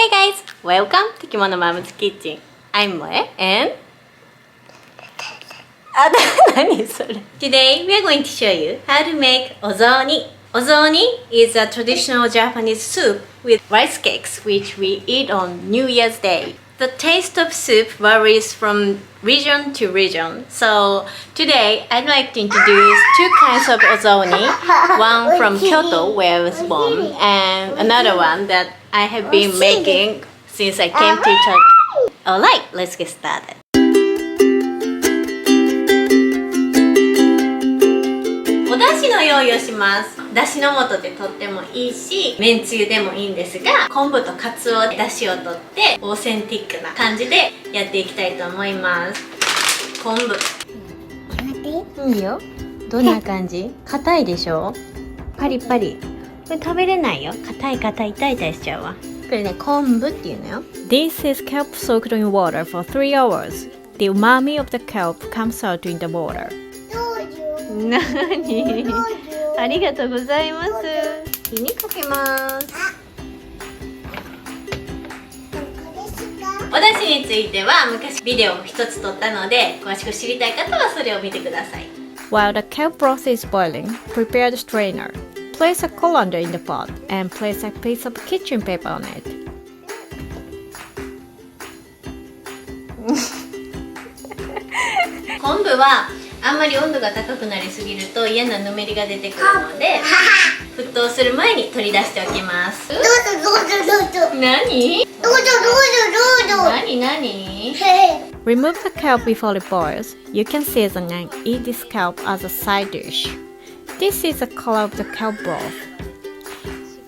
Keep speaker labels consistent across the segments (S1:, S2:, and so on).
S1: Hey guys, welcome to Kimono Mom's Kitchen. I'm Moe and... 何それ? Today we are going to show you how to make ozoni. Ozoni is a traditional Japanese soup with rice cakes which we eat on New Year's Day. The taste of soup varies from region to region. So today I'd like to introduce two kinds of ozoni. One from Kyoto where I was born and another one that I have been making since I came to Turkey. Alright, let's get started. お出汁の用意をします。出汁の素でとってもいいし、めんつゆでもいいんですが、昆布とカツオで出汁をとってオーセンティックな感じでやっていきたいと思います。昆布。いいよ。どんな感じ？硬いでしょ？パリパリ。これ食べれないよ。硬い痛い痛いしちゃうわ。これね、昆布っていうのよ。This is kelp soaked in water for 3 hours. The umami of the kelp comes out in the water. なに？ありがとうございます。火にかけます。お出汁については昔ビデオを一つ撮ったので、詳しく知りたい方はそれを見てください。While the kelp broth is boiling, prepare the strainer. Place a colander in the pot and place a piece of kitchen paper on it. 昆布はあんまり温度が高くなりすぎると嫌なぬめりが出てくるので、沸騰する前に取り出しておきます。どうぞ。何？どうぞ。何？ Remove the kelp before it boils. You can season and eat this kelp as a side dish. This is the color of the kelp broth.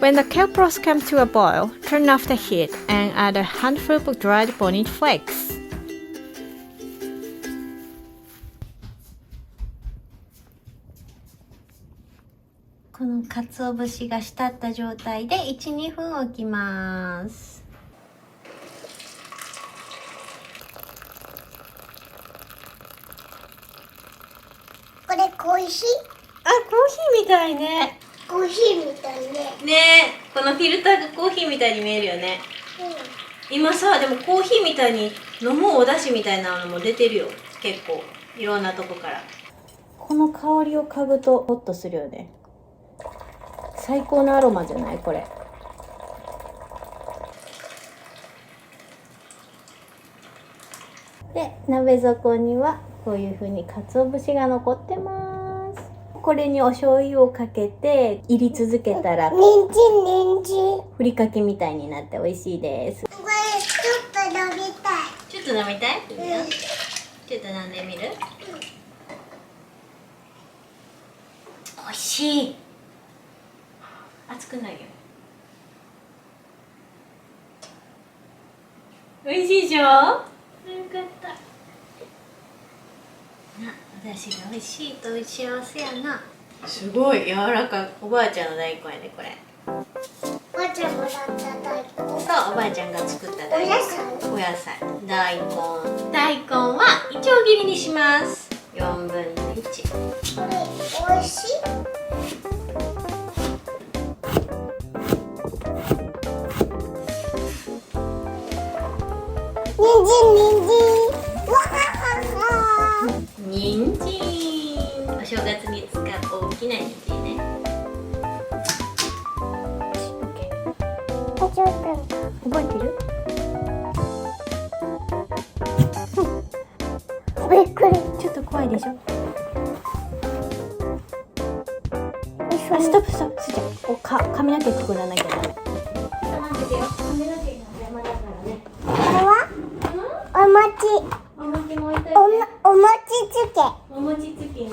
S1: When the kelp broth comes to a boil, turn off the heat and add a handful of dried bonnet flakes. この鰹節が浸った状態で 1,2 分置きます。
S2: これコーヒー？
S1: あ、コーヒーみたいね。
S2: コーヒーみたいね。
S1: ねえ、このフィルターがコーヒーみたいに見えるよね。今さ、でもコーヒーみたいに飲むお出汁みたいなのも出てるよ。結構いろんなとこから。この香りを嗅ぐとホッとするよね。最高のアロマじゃないこれ。で、鍋底にはこういう風に鰹節が残ってます。これにお醤油をかけて入り続けたら
S2: 人参
S1: ふりかけみたいになって美味しいです。
S2: これちょっと飲みたい。
S1: ちょっと飲みたい？ちょっと飲んでみる？美味しい。熱くないよ。美味しいでしょ？よかった。お出汁が美味しいと幸せやな。すごい柔らかい。おばあちゃんの大根やねこれ。
S2: おばあちゃんもらった大根。
S1: そう、おばあちゃんが作った大根。お野菜。大根はいちょう切りにします。4分の1。
S2: これ美味しい？
S1: 人参。お正月に使う大きな人参ね。覚えてる？
S2: びっくり。
S1: ちょっと怖いでしょ？あ、ストップ。すーちゃん、髪の毛くくらなきゃダメ。待っててよ。髪の毛が邪魔だからね。
S2: これは？お餅。
S1: お餅も置いといて。
S2: お餅つけ。
S1: お餅つきね。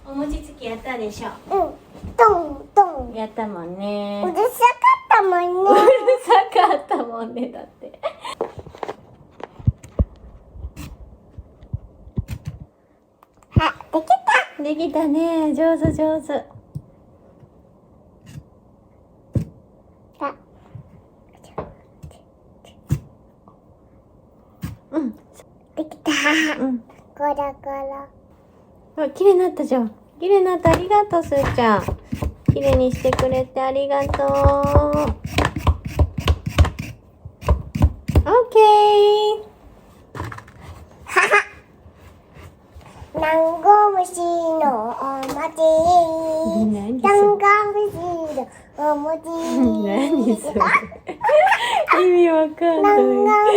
S1: お餅つきやったでしょ。
S2: ドン。
S1: やったもんね。
S2: うるさかったもんね。
S1: うるさかったもんねだって。
S2: あ、できた。
S1: できたね。上手。うん。
S2: できた。
S1: うん。
S2: ゴロゴロ。
S1: あ、綺麗になったじゃん。綺麗になった。ありがとう、すーちゃん。綺麗にしてくれてありがとう。何それ意味わかんな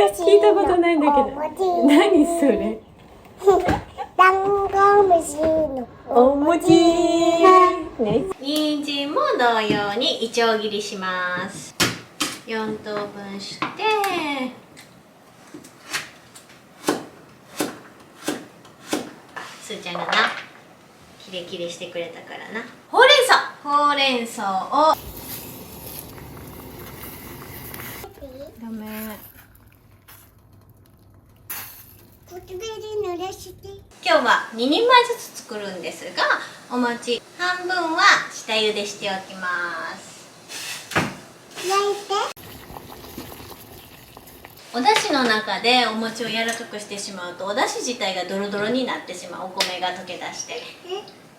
S1: い聞いたことないんだけど何それ
S2: ダンゴムシの
S1: お餅ね人参も同様にいちょう切りします4等分してすーちゃんがなキレキレしてくれたからなほうれん草をダメ
S2: 濡らして
S1: 今日は2人前ずつ作るんですがお餅半分は下茹でしておきます
S2: 焼いて
S1: お出汁の中でお餅を柔らかくしてしまうとお出汁自体がドロドロになってしまうお米が溶け出して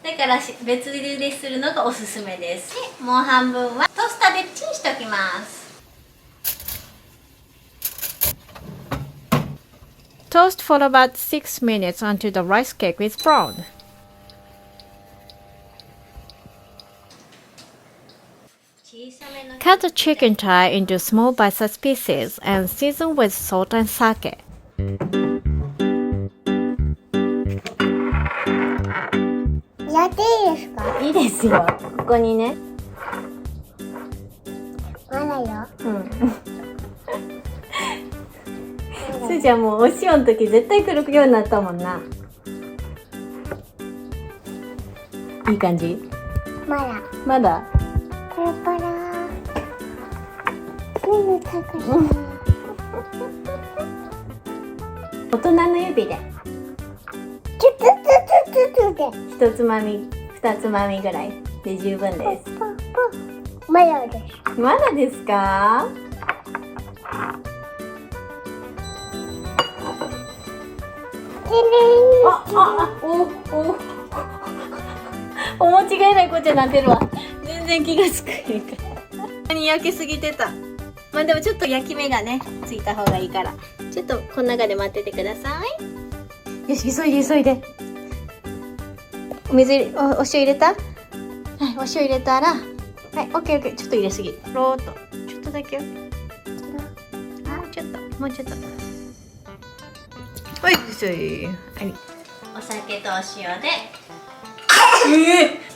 S1: だから別茹でするのがおすすめですでもう半分はトースターでチンしておきます
S3: Toast for about 6 minutes until the rice cake is brown. Cut the chicken thigh into small bite-sized pieces and season with salt and sake.
S2: やっていいですか
S1: いいですよここにね
S2: まだよ
S1: すーちゃんもうお塩の時絶対来るようになったもんないい感じ
S2: まだ
S1: まだ
S2: これから高い
S1: 大人の指で
S2: ちょっと
S1: 1つまみ2つまみぐらいで十分です
S2: まだです
S1: まだですかお餅がえらいこっちゃなってるわ全然気がつくへんから焼きすぎてたまあでもちょっと焼き目がねついた方がいいからちょっとこの中で待っててくださいよし急いでお水入れお塩入れたはいお塩入れたらはいオッケーちょっと入れすぎローっとちょっとだけよもうちょっとはいお酒とお塩で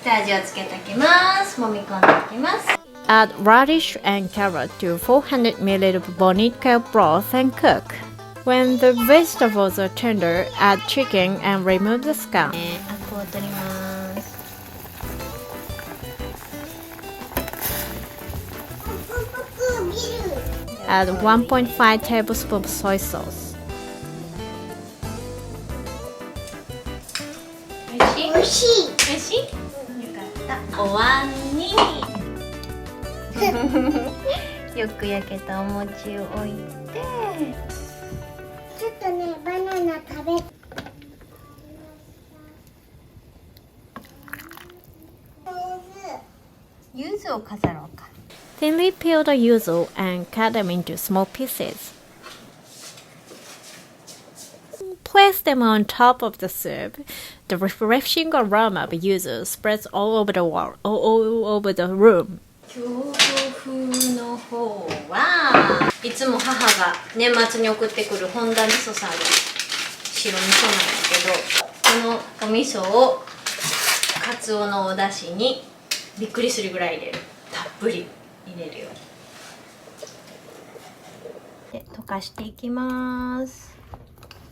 S1: 下味をつけておきます揉み込んでおきます
S3: Add radish and carrot to 400 ml of bonito broth and cook. When the vegetables are tender, add chicken and remove the scum.
S1: アクを取ります
S3: Add 1.5 tablespoons soy sauce.
S1: おいしいよかったお椀によく焼けたお餅を置いて
S2: ちょっとねバナナ食べ
S1: 柚子を飾ろうか
S3: Thinly peel the yuzu and cut them into small pieces. Place them on top of the soup. The refreshing aroma of yuzu spreads all over the room.
S1: 京都風の方はいつも母が年末に送ってくる本田味噌さんの白味噌なんだけどこのお味噌をかつおのお出汁にびっくりするぐらい入れるたっぷり入れるよで溶かしていきます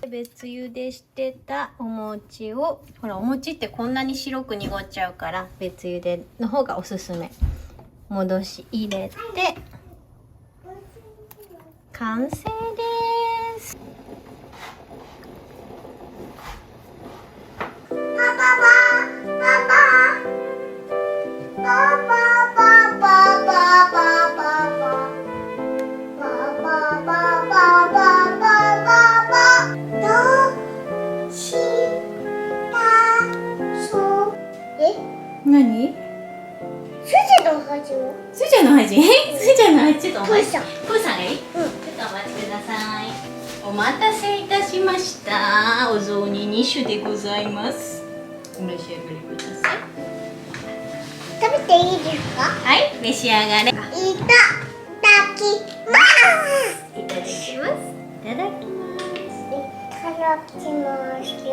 S1: 別茹でしてたお餅をほらお餅ってこんなに白く濁っちゃうから別茹での方がおすすめ戻し入れて完成です何スーちゃんの味スーちゃんの味ちょっとお待ちプーさんがいい、ちょっとお待ちくださいお待たせいたしましたお雑煮2種でございますお召し上がりください
S2: 食べていいですか？
S1: はい召し上がれ。
S2: いただきます。
S1: いただきます。いただきます。
S2: いただきますよ。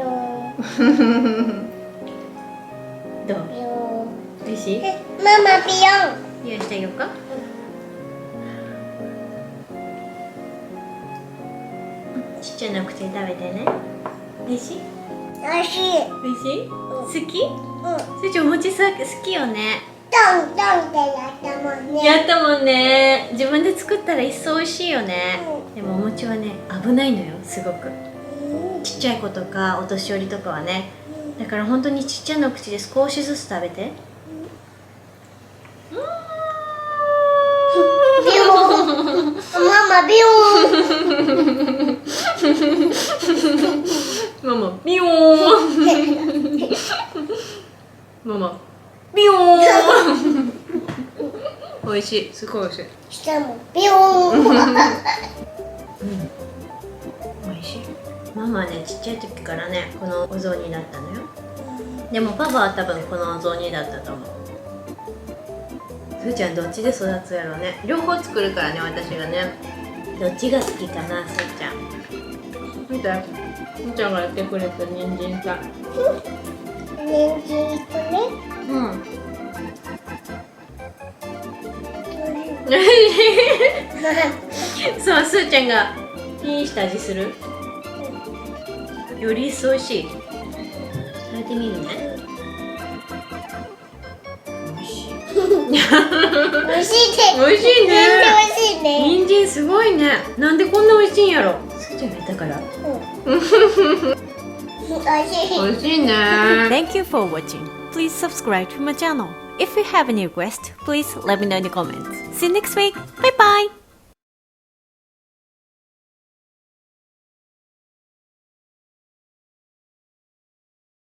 S1: どう？
S2: よ
S1: 美味しい？
S2: ママピヨン。
S1: 用意してあげようか。ちっちゃな口で食べてね。美味しい？
S2: おいしい。
S1: 美味しい？好き？
S2: うん。
S1: すーちゃんお餅さ好きよね。
S2: トントンってやったもんね。
S1: やったもんね。自分で作ったら一層美味しいよね。でもお餅はね危ないのよすごく。ちっちゃい子とかお年寄りとかはね。だから本当にちっちゃな口で少しずつ食べて。
S2: ビヨーン。ママビヨーン。
S1: ママビヨーン。ママビヨーン。美味しい、すごい美味しい。
S2: 下もビヨーン。
S1: 美味しい。ママはねちっちゃい時からねこのお雑煮だったのよ。でもパパは多分このお雑煮だったと思う。すーちゃんどっちで育つやろうね。両方作るからね私がね。どっちが好きかなすーちゃん。見て、すーちゃんがやってくれた人参さ。
S2: 人参とね。
S1: うん。そう、すーちゃんがいい下味する。より一層美味しい。食べてみるね。美味しい。
S2: 美味しいね。
S1: 美味しいね。
S2: 美味しいね。
S1: 人参すごいね。なんでこんな美味しいんやろ。すーちゃんがやったから。
S2: 美味しい。
S1: 美味しいね。
S3: Thank you for watching. Please subscribe to my channel. If you have any requests, please let me know in the comments. See you next week. Bye bye.